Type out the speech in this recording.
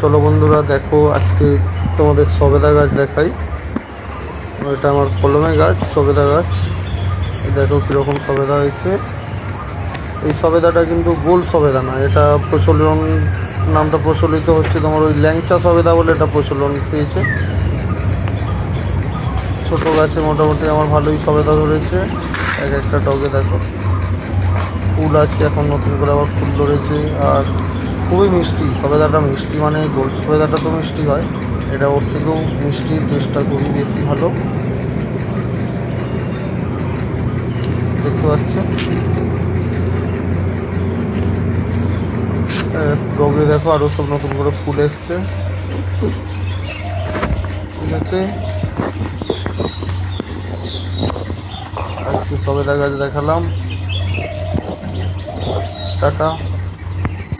চলো বন্ধুরা, দেখো আজকে তোমাদের সবেদা গাছ দেখাই। এটা আমার কলমে গাছ, সবেদা গাছ। দেখো কীরকম সবেদা হয়েছে। এই সবেদাটা কিন্তু গোল সবেদা না, এটা নামটা প্রচলিত হচ্ছে তোমার ওই ল্যাংচা সবেদা বলে এটা প্রচলন পেয়েছে। ছোট গাছে মোটামুটি আমার ভালোই সবেদা ধরেছে। এক একটা ডগে দেখো ফুল আছে, এখন নতুন করে আবার ফুল ধরেছে। আর খুবই মিষ্টি সবেদাটা, মিষ্টি মানে গোল সবেদাটা তো মিষ্টি হয়, এটা ওর থেকেও মিষ্টির টেস্টটা খুবই বেশি ভালো। দেখতে পাচ্ছ ডগে দেখো আরও সব নতুন করে ফুল এসছে। ঠিক আছে, আজকে সবেদা গাছ দেখালাম। টাটা।